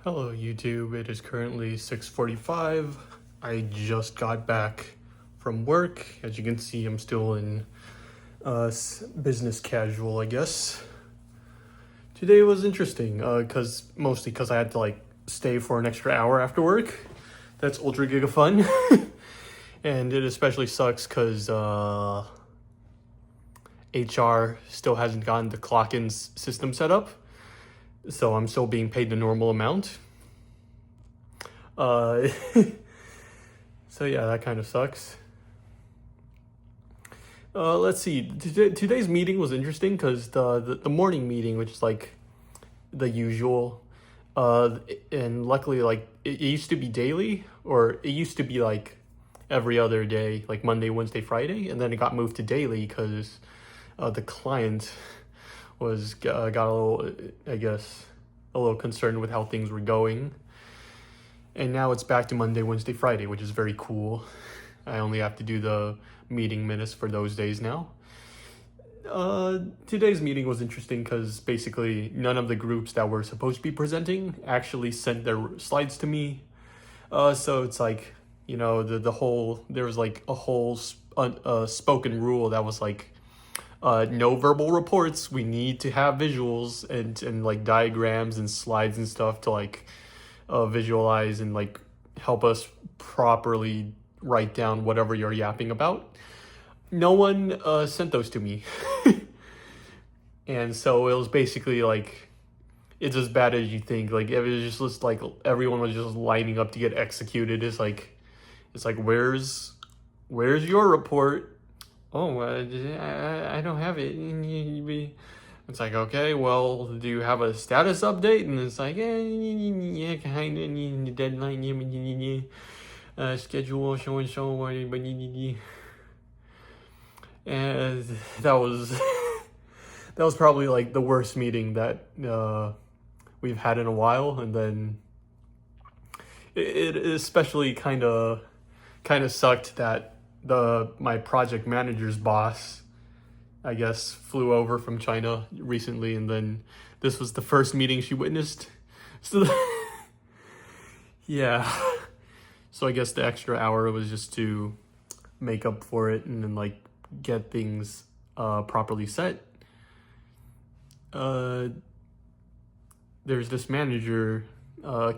Hello YouTube, it is currently 6:45. I just got back from work. As you can see, I'm still in business casual, I guess. Today was interesting, mostly because I had to stay for an extra hour after work. That's ultra giga fun. And it especially sucks because HR still hasn't gotten the clock-in system set up. So I'm still being paid the normal amount. So yeah, that kind of sucks. Let's see. Today's meeting was interesting because the morning meeting, which is like the usual, and luckily it used to be daily, or it used to be like every other day, like Monday, Wednesday, Friday, and then it got moved to daily because the client was got a little, I guess, a little concerned with how things were going. And now it's back to Monday, Wednesday, Friday, which is very cool. I only have to do the meeting minutes for those days now. Today's meeting was interesting because basically none of the groups that were supposed to be presenting actually sent their slides to me. So it's like, you know, there was like a whole spoken rule that was like, no verbal reports. We need to have visuals and like diagrams and slides and stuff to visualize and like help us properly write down whatever you're yapping about. No one sent those to me. And so it was basically like, it's as bad as you think. Like it was just like everyone was just lining up to get executed. It's like where's your report? Oh, I don't have it. It's like, okay, well, do you have a status update? And it's like, yeah, kind of, deadline, schedule, so and so, and that was that was probably like the worst meeting that we've had in a while. And then it especially kind of sucked that my project manager's boss, I guess, flew over from China recently, and then this was the first meeting she witnessed. So yeah, so I guess the extra hour was just to make up for it and then like get things properly set. There's this manager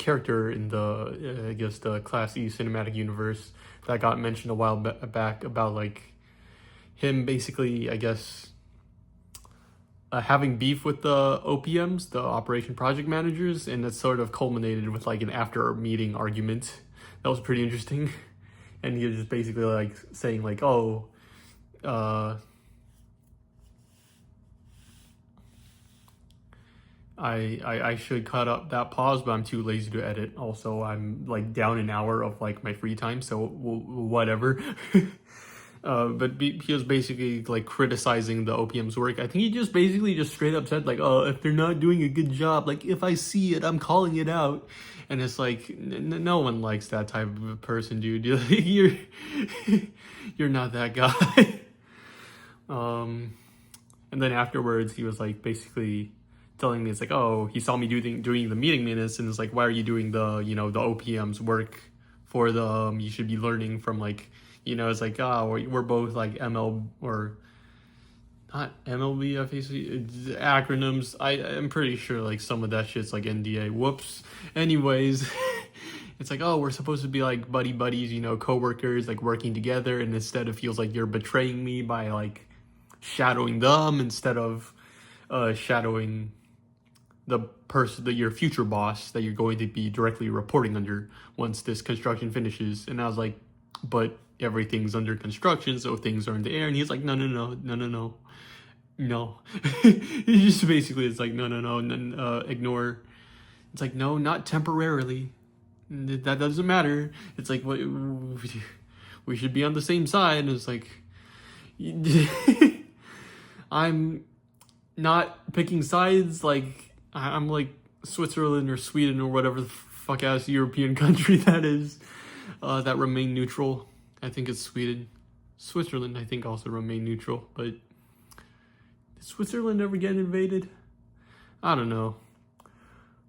character in the I guess the Class E cinematic universe that got mentioned a while back about like him basically, I guess, having beef with the OPMs, the Operation Project Managers, and that sort of culminated with like an after meeting argument. That was pretty interesting. And he was just basically like saying like, oh, I should cut up that pause, but I'm too lazy to edit. Also, I'm like down an hour of like my free time, so whatever. But he was basically like criticizing the OPM's work. I think he just basically just straight up said like, oh, if they're not doing a good job, like if I see it, I'm calling it out. And it's like, no one likes that type of person, dude. You're not that guy. And then afterwards, he was like basically telling me, it's like, oh, he saw me doing the meeting minutes, and it's like, why are you doing the, you know, the OPM's work for them? You should be learning from like, you know, it's like, oh, we're both like ML, or not MLB, FAC, acronyms. I'm pretty sure like some of that shit's like NDA. Whoops. Anyways, it's like, oh, we're supposed to be like buddies, you know, coworkers, like working together, and instead it feels like you're betraying me by like shadowing them instead of shadowing the person, your future boss that you're going to be directly reporting under once this construction finishes. And I was like, but everything's under construction, so things are in the air. And he's like, no. He just basically, it's like, no, ignore. It's like, no, not temporarily. That doesn't matter. It's like, what, we should be on the same side. And it's like, I'm not picking sides. Like, I'm like Switzerland or Sweden or whatever the fuck ass European country that is, that remain neutral. I think it's Sweden. Switzerland, I think, also remain neutral. But did Switzerland ever get invaded? I don't know.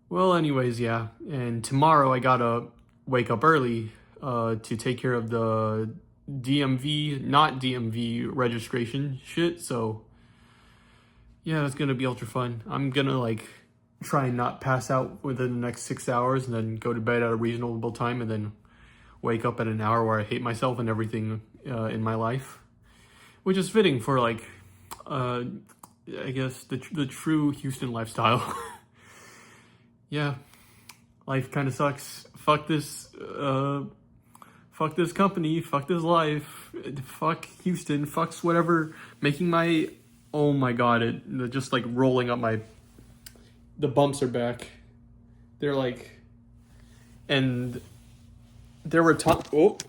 Well, anyways, yeah. And tomorrow I gotta wake up early to take care of the DMV, not DMV registration shit. So yeah, that's gonna be ultra fun. I'm gonna like try and not pass out within the next 6 hours and then go to bed at a reasonable time and then wake up at an hour where I hate myself and everything in my life, which is fitting for like, I guess the true Houston lifestyle. Yeah, life kind of sucks. Fuck this company, fuck this life, fuck Houston, fucks whatever, making my, oh my god, just like rolling up the bumps are back. They're like, and there were times, oh,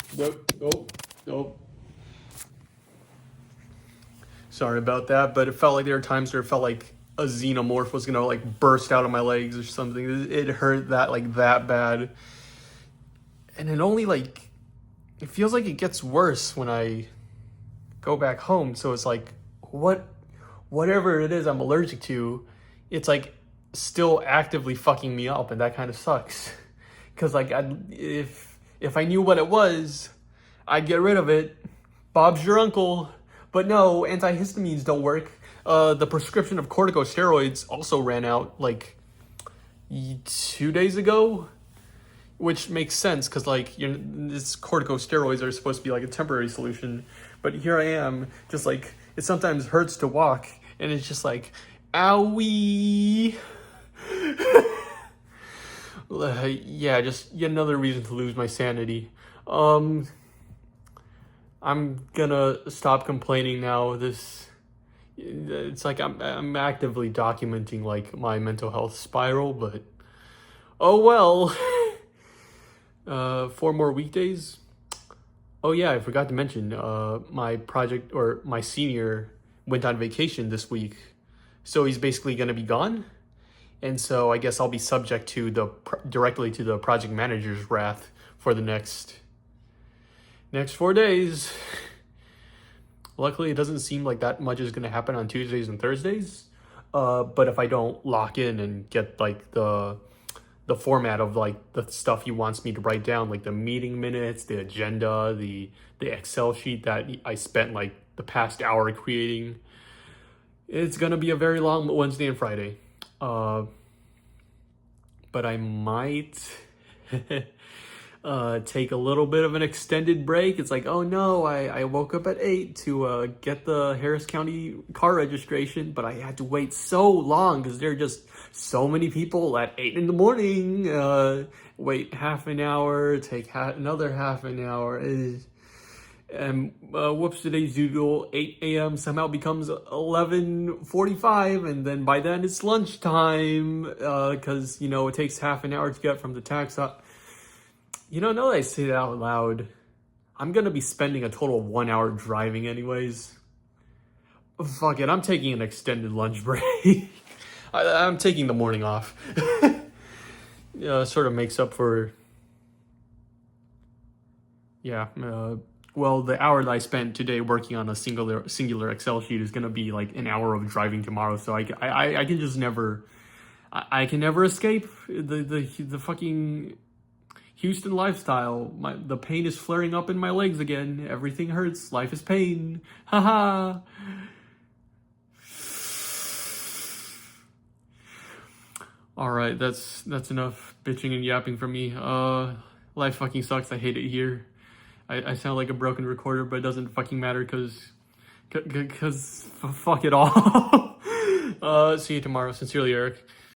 sorry about that, but it felt like there were times where it felt like a xenomorph was gonna like burst out of my legs or something. It hurt that bad. And it only like, it feels like it gets worse when I go back home. So it's like, whatever it is I'm allergic to, it's like still actively fucking me up, and that kind of sucks. Cause like if I knew what it was, I'd get rid of it. Bob's your uncle. But no, antihistamines don't work. The prescription of corticosteroids also ran out like 2 days ago, which makes sense because like this corticosteroids are supposed to be like a temporary solution. But here I am, just like it sometimes hurts to walk, and it's just like, owie. Yeah, just yet another reason to lose my sanity. I'm gonna stop complaining now. It's like I'm actively documenting like my mental health spiral, but oh well. 4 more weekdays. Oh yeah, I forgot to mention, my project or my senior went on vacation this week, so he's basically gonna be gone, and so I guess I'll be subject to directly to the project manager's wrath for the next 4 days. Luckily, it doesn't seem like that much is going to happen on Tuesdays and Thursdays. But if I don't lock in and get like the format of like the stuff he wants me to write down, like the meeting minutes, the agenda, the Excel sheet that I spent like the past hour creating, it's going to be a very long Wednesday and Friday. But I might take a little bit of an extended break. It's like, oh no, I woke up at 8 to get the Harris County car registration, but I had to wait so long because there are just so many people at 8 in the morning. Wait half an hour, take another half an hour. And whoops, today's doodle, 8 a.m. somehow becomes 11:45, and then by then it's lunchtime because, you know, it takes half an hour to get from the tax office. You know, now that I say that out loud, I'm gonna be spending a total of 1 hour driving anyways. Fuck it, I'm taking an extended lunch break. I'm taking the morning off. Sort of makes up for, yeah. Well, the hour that I spent today working on a singular Excel sheet is gonna be like an hour of driving tomorrow. So I can just never, I can never escape the fucking Houston lifestyle. The pain is flaring up in my legs again. Everything hurts. Life is pain. Haha. All right, that's enough bitching and yapping from me. Life fucking sucks. I hate it here. I sound like a broken recorder, but it doesn't fucking matter because fuck it all. See you tomorrow. Sincerely, Eric.